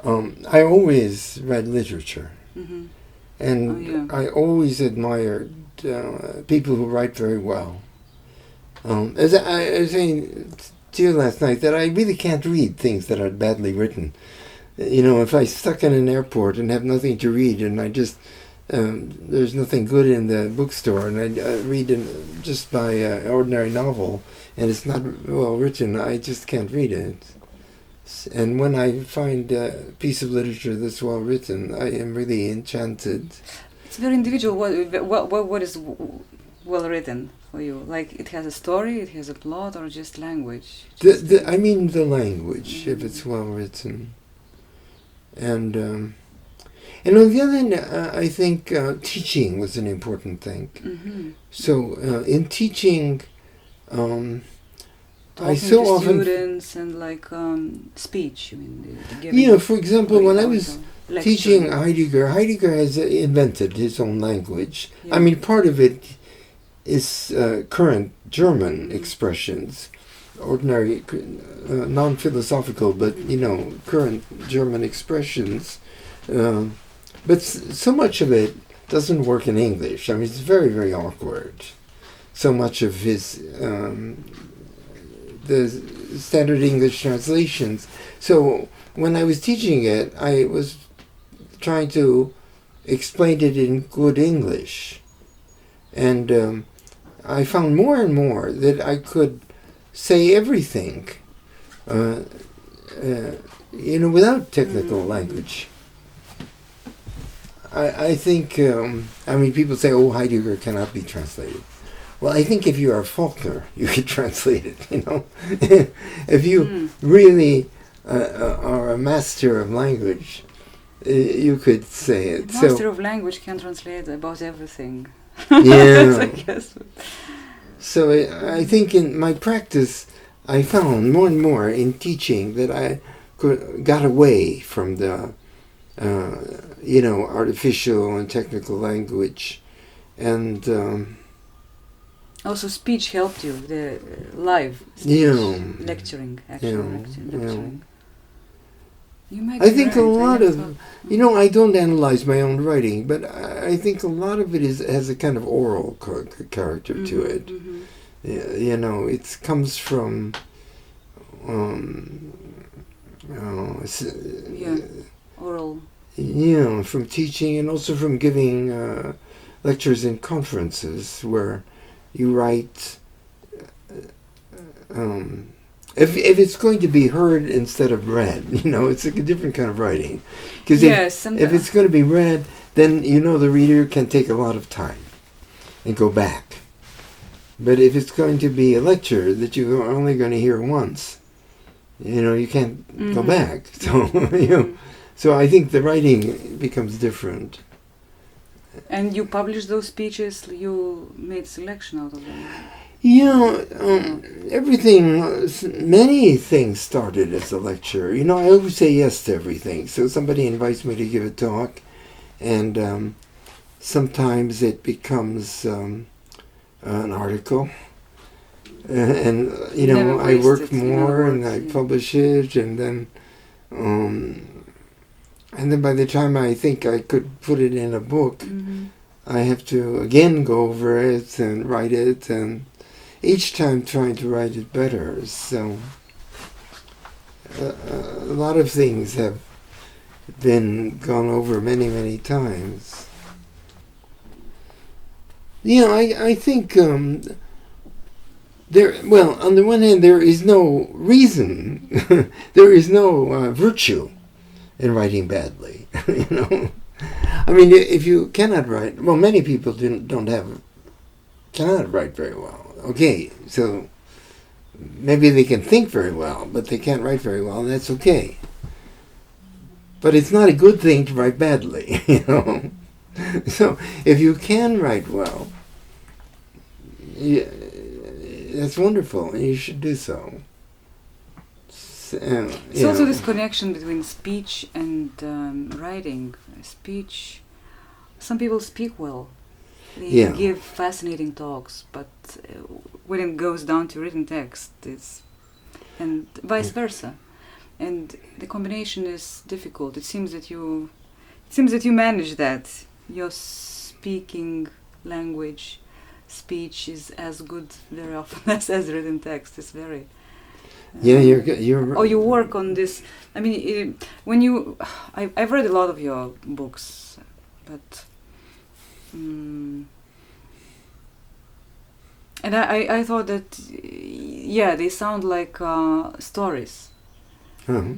I always read literature, Mm-hmm. and Oh, yeah. I always admired people who write very well. As I was saying to you last night, that I really can't read things that are badly written. If I'm stuck in an airport and have nothing to read, and I just there's nothing good in the bookstore, and I read just by an ordinary novel, and it's not well written, I just can't read it. And when I find a piece of literature that's well written, I am really enchanted. It's very individual. What is well written for you? Like it has a story, it has a plot, or just language? I mean the language, if it's well written. And on the other hand, I think teaching was an important thing. Mm-hmm. So in teaching, I Talking so to often students and like speech. I mean, giving for example, when I was teaching lecture. Heidegger has invented his own language. Yeah. I mean, part of it is current German expressions, ordinary, non-philosophical, but current German expressions. But so much of it doesn't work in English. I mean, it's very, very awkward. So much of his the standard English translations. So when I was teaching it, I was trying to explain it in good English. And I found more and more that I could say everything, without technical language. I think, people say, oh, Heidegger cannot be translated. Well, I think if you are Faulkner, you could translate it, If you really are a master of language, you could say it. Master of language can translate about everything. Yeah. I guess. So I think in my practice, I found more and more in teaching that I got away from the, artificial and technical language, and Also, speech helped you. The live speech, lecturing, actual lecturing. You might I think a right. lot of, I don't analyze my own writing, but I think a lot of it has a kind of oral character to it. Mm-hmm. It comes from, Oral. From teaching and also from giving lectures in conferences where you write. If it's going to be heard instead of read, it's a different kind of writing. Because if it's going to be read, then the reader can take a lot of time and go back. But if it's going to be a lecture that you're only going to hear once, you can't go back. So, so I think the writing becomes different. And you published those speeches. You made selection out of them. Many things started as a lecture. I always say yes to everything. So somebody invites me to give a talk, and sometimes it becomes an article. And I work more, and I publish it, and then by the time I think I could put it in a book, I have to again go over it and write it, and each time trying to write it better. So a lot of things have been gone over many, many times. I think on the one hand, there is no reason, there is no virtue in writing badly. I mean, if you cannot write, many people cannot write very well. Okay, so maybe they can think very well, but they can't write very well, and that's okay. But it's not a good thing to write badly, So if you can write well, that's wonderful, and you should do so. It's also this connection between speech and writing. Speech, some people speak well. They give fascinating talks, but when it goes down to written text, and vice versa. and the combination is difficult. It seems that you manage that. Your speaking language, speech is as good very often as written text. It's very. Yeah, you're. Oh, you work on this. I mean, when you, I've read a lot of your books, but, and I thought that, yeah, they sound like stories. Oh.